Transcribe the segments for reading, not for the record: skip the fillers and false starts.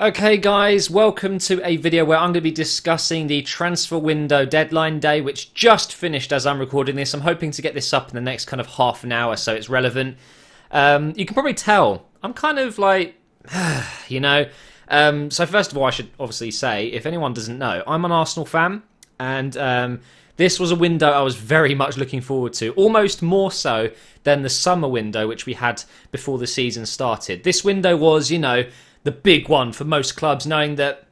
Okay guys, welcome to a video where I'm going to be discussing the transfer window deadline day, which just finished as I'm recording this. I'm hoping to get this up in the next kind of half an hour so it's relevant. You can probably tell, I'm kind of like, so first of all I should obviously say, if anyone doesn't know, I'm an Arsenal fan, and this was a window I was very much looking forward to, almost more so than the summer window which we had before the season started. This window was, the big one for most clubs, knowing that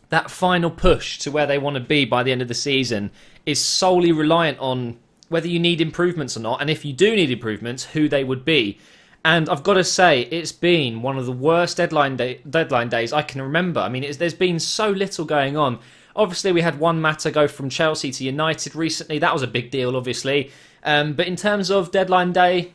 that final push to where they want to be by the end of the season is solely reliant on whether you need improvements or not, and if you do need improvements, who they would be. And I've got to say, it's been one of the worst deadline days I can remember. I mean, there's been so little going on. Obviously, we had one matter go from Chelsea to United recently. That was a big deal, obviously. But in terms of deadline day,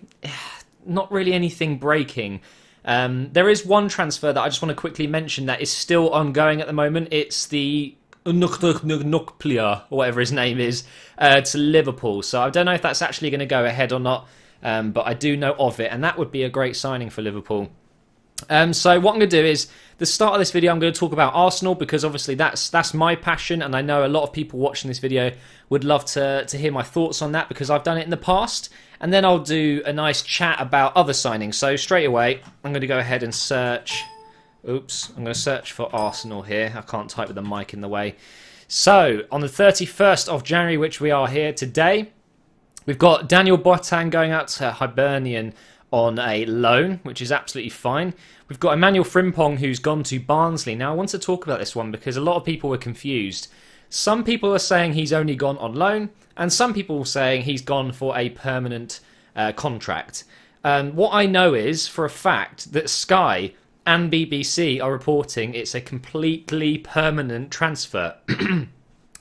not really anything breaking. There is one transfer that I just want to quickly mention that is still ongoing at the moment. It's the Nukplia, or whatever his name is, to Liverpool. So I don't know if that's actually going to go ahead or not, but I do know of it, and that would be a great signing for Liverpool. So what I'm going to do is, the start of this video, I'm going to talk about Arsenal, because obviously that's my passion, and I know a lot of people watching this video would love to hear my thoughts on that, because I've done it in the past. And then I'll do a nice chat about other signings. So straight away, I'm going to go ahead and search. Oops, I'm going to search for Arsenal here. I can't type with the mic in the way. So, on the 31st of January, which we are here today, we've got Daniel Boateng going out to Hibernian on a loan, which is absolutely fine. We've got Emmanuel Frimpong, who's gone to Barnsley. Now, I want to talk about this one because a lot of people were confused. Some people are saying he's only gone on loan, and some people are saying he's gone for a permanent contract. What I know is, for a fact, that Sky and BBC are reporting it's a completely permanent transfer. And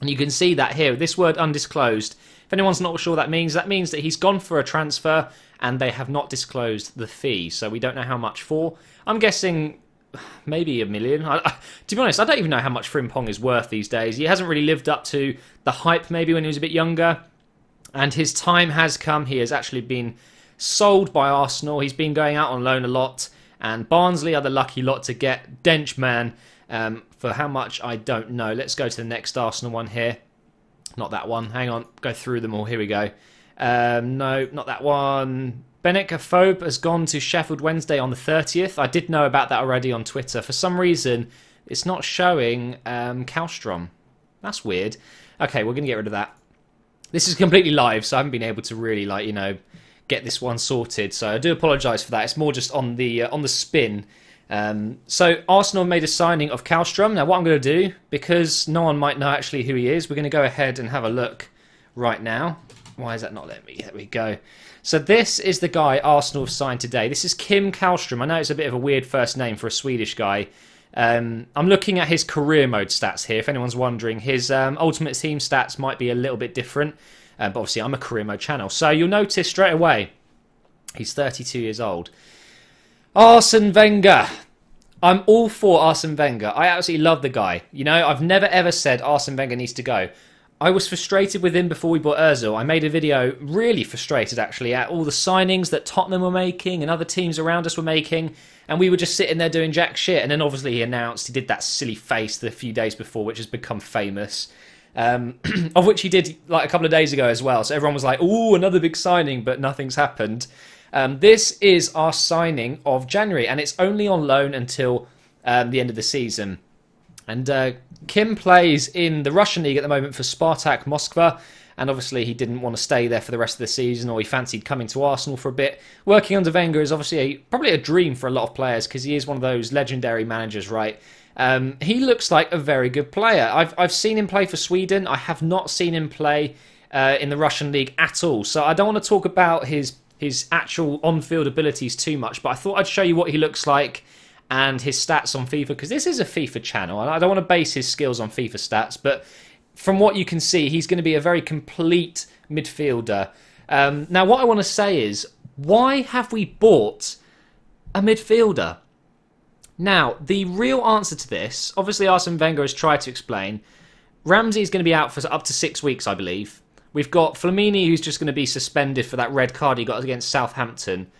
you can see that here, this word undisclosed. If anyone's not sure what that means that he's gone for a transfer and they have not disclosed the fee. So we don't know how much for. I'm guessing maybe $1 million. To be honest, I don't even know how much Frimpong is worth these days. He hasn't really lived up to the hype maybe when he was a bit younger. And his time has come. He has actually been sold by Arsenal. He's been going out on loan a lot. And Barnsley are the lucky lot to get Denchman. For how much, I don't know. Let's go to the next Arsenal one here. Not that one. Hang on. Go through them all. Here we go. No, not that one. Benik Afobe has gone to Sheffield Wednesday on the 30th. I did know about that already on Twitter. For some reason, it's not showing Kallstrom. That's weird. Okay, we're going to get rid of that. This is completely live, so I haven't been able to really, get this one sorted. So I do apologise for that. It's more just on the spin. So Arsenal made a signing of Kallstrom. Now, what I'm going to do, because no one might know actually who he is, we're going to go ahead and have a look right now. Why is that not letting me? There we go. So this is the guy Arsenal have signed today. This is Kim Kallstrom. I know it's a bit of a weird first name for a Swedish guy. I'm looking at his career mode stats here, if anyone's wondering. His Ultimate Team stats might be a little bit different. But obviously, I'm a career mode channel. So you'll notice straight away, he's 32 years old. Arsene Wenger. I'm all for Arsene Wenger. I absolutely love the guy. I've never ever said Arsene Wenger needs to go. I was frustrated with him before we bought Ozil. I made a video really frustrated, actually, at all the signings that Tottenham were making and other teams around us were making, and we were just sitting there doing jack shit. And then obviously he announced, he did that silly face a few days before, which has become famous, of which he did like a couple of days ago as well. So everyone was like, ooh, another big signing, but nothing's happened. This is our signing of January, and it's only on loan until the end of the season. And Kim plays in the Russian league at the moment for Spartak Moskva, and obviously he didn't want to stay there for the rest of the season, or he fancied coming to Arsenal for a bit. Working under Wenger is obviously probably a dream for a lot of players, because he is one of those legendary managers, right? He looks like a very good player. I've seen him play for Sweden. I have not seen him play in the Russian league at all, so I don't want to talk about his actual on-field abilities too much, but I thought I'd show you what he looks like and his stats on FIFA, because this is a FIFA channel, and I don't want to base his skills on FIFA stats, but from what you can see, he's going to be a very complete midfielder. Now, what I want to say is, why have we bought a midfielder? Now, the real answer to this, obviously Arsene Wenger has tried to explain. Ramsey is going to be out for up to 6 weeks, I believe. We've got Flamini, who's just going to be suspended for that red card he got against Southampton.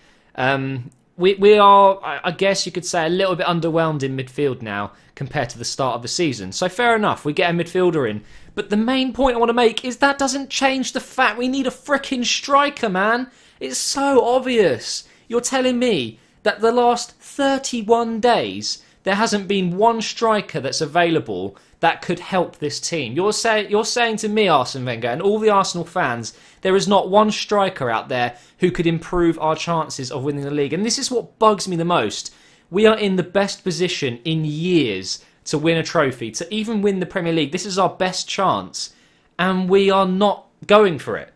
we are, I guess you could say, a little bit underwhelmed in midfield now compared to the start of the season. So fair enough, we get a midfielder in. But the main point I want to make is that doesn't change the fact we need a freaking striker, man. It's so obvious. You're telling me that the last 31 days there hasn't been one striker that's available that could help this team. You're saying to me, Arsene Wenger, and all the Arsenal fans, there is not one striker out there who could improve our chances of winning the league. And this is what bugs me the most. We are in the best position in years to win a trophy, to even win the Premier League. This is our best chance, and we are not going for it.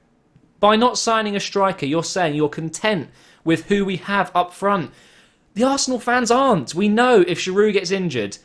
By not signing a striker, you're saying you're content with who we have up front. The Arsenal fans aren't. We know if Giroud gets injured,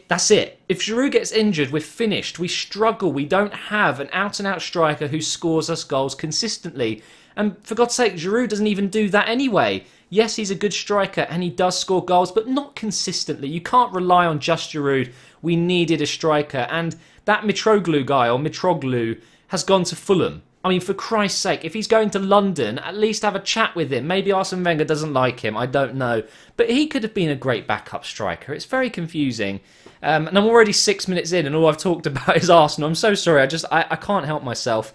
that's it. If Giroud gets injured, we're finished. We struggle. We don't have an out-and-out striker who scores us goals consistently. And for God's sake, Giroud doesn't even do that anyway. Yes, he's a good striker and he does score goals, but not consistently. You can't rely on just Giroud. We needed a striker. And that Mitroglou has gone to Fulham. I mean, for Christ's sake, if he's going to London, at least have a chat with him. Maybe Arsene Wenger doesn't like him, I don't know. But he could have been a great backup striker. It's very confusing. And I'm already 6 minutes in and all I've talked about is Arsenal. I'm so sorry, I can't help myself.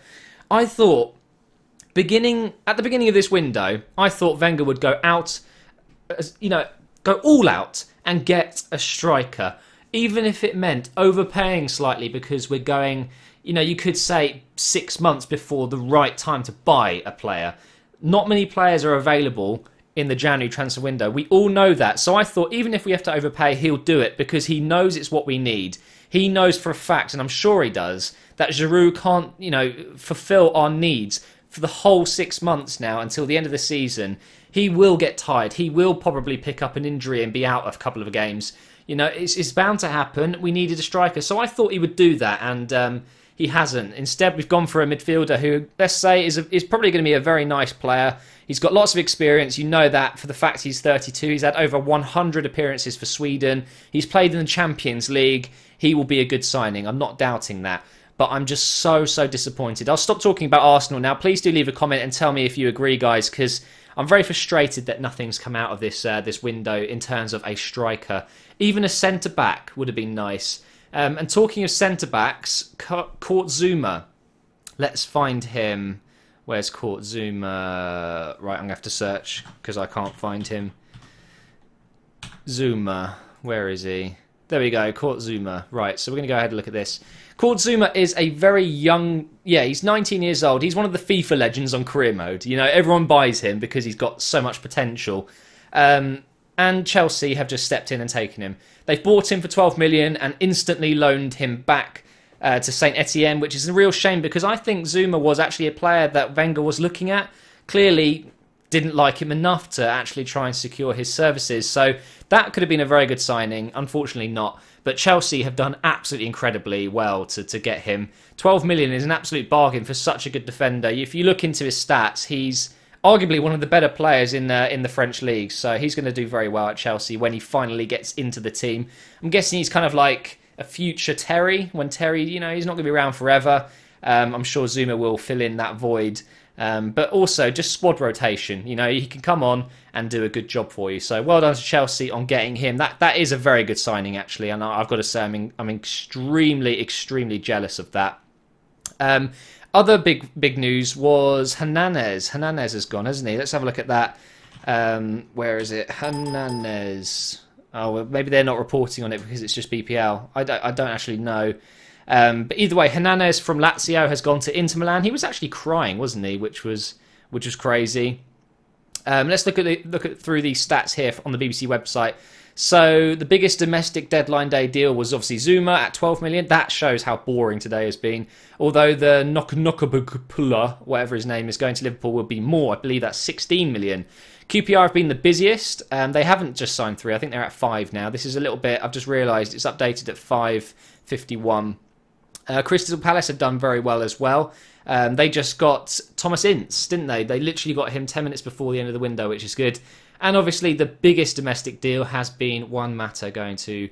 I thought, at the beginning of this window, I thought Wenger would go out, go all out and get a striker. Even if it meant overpaying slightly because we're going... you could say 6 months before the right time to buy a player. Not many players are available in the January transfer window. We all know that. So I thought even if we have to overpay, he'll do it because he knows it's what we need. He knows for a fact, and I'm sure he does, that Giroud can't, fulfill our needs for the whole 6 months now until the end of the season. He will get tired. He will probably pick up an injury and be out of a couple of games. It's bound to happen. We needed a striker. So I thought he would do that, and... he hasn't. Instead, we've gone for a midfielder who, let's say, is probably going to be a very nice player. He's got lots of experience. You know that for the fact he's 32. He's had over 100 appearances for Sweden. He's played in the Champions League. He will be a good signing. I'm not doubting that. But I'm just so disappointed. I'll stop talking about Arsenal now. Please do leave a comment and tell me if you agree, guys, because I'm very frustrated that nothing's come out of this window in terms of a striker. Even a centre-back would have been nice. And talking of centre-backs, Kurt Zouma. Let's find him. Where's Kurt Zouma? Right, I'm going to have to search because I can't find him. Zouma. Where is he? There we go, Kurt Zouma. Right, so we're going to go ahead and look at this. Kurt Zouma is a very young... Yeah, he's 19 years old. He's one of the FIFA legends on career mode. Everyone buys him because he's got so much potential. And Chelsea have just stepped in and taken him. They've bought him for 12 million and instantly loaned him back to Saint Etienne, which is a real shame because I think Zouma was actually a player that Wenger was looking at. Clearly didn't like him enough to actually try and secure his services. So that could have been a very good signing. Unfortunately not. But Chelsea have done absolutely incredibly well to get him. 12 million is an absolute bargain for such a good defender. If you look into his stats, he's... arguably one of the better players in the French league, so he's going to do very well at Chelsea when he finally gets into the team. I'm guessing he's kind of like a future Terry, when Terry, he's not going to be around forever. I'm sure Zouma will fill in that void. But also, just squad rotation. He can come on and do a good job for you. So well done to Chelsea on getting him. That is a very good signing, actually, and I've got to say I'm extremely jealous of that. Other big news was Hernandez. Hernandez has gone, hasn't he? Let's have a look at that. Where is it? Hernandez. Oh, well, maybe they're not reporting on it because it's just BPL. I don't actually know. But either way, Hernandez from Lazio has gone to Inter Milan. He was actually crying, wasn't he? Which was crazy. Let's look through these stats here on the BBC website. So the biggest domestic deadline day deal was obviously Zouma at 12 million. That shows how boring today has been. Although the Nokobukpula, whatever his name is, going to Liverpool will be more. I believe that's 16 million. QPR have been the busiest. They haven't just signed 3. I think they're at 5 now. This is a little bit... I've just realised it's updated at 5.51. Crystal Palace have done very well as well. They just got Thomas Ince, didn't they? They literally got him 10 minutes before the end of the window, which is good. And obviously the biggest domestic deal has been Juan Mata going to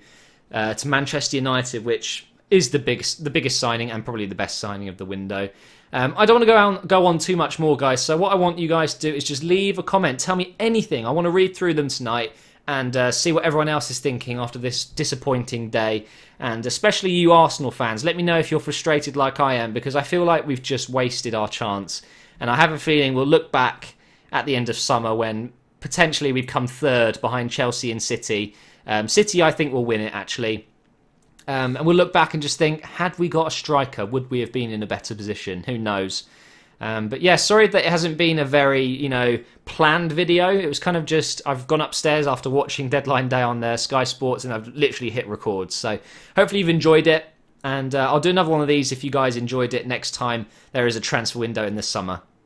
Manchester United, which is the biggest signing and probably the best signing of the window. I don't want to go on too much more, guys. So what I want you guys to do is just leave a comment. Tell me anything. I want to read through them tonight and see what everyone else is thinking after this disappointing day. And especially you Arsenal fans, let me know if you're frustrated like I am, because I feel like we've just wasted our chance. And I have a feeling we'll look back at the end of summer when potentially we've come third behind Chelsea and City. City, I think, will win it, actually. And we'll look back and just think, had we got a striker, would we have been in a better position? Who knows? But yeah, sorry that it hasn't been a very, planned video. It was kind of just, I've gone upstairs after watching Deadline Day on Sky Sports and I've literally hit record. So hopefully you've enjoyed it. And I'll do another one of these if you guys enjoyed it next time there is a transfer window in the summer.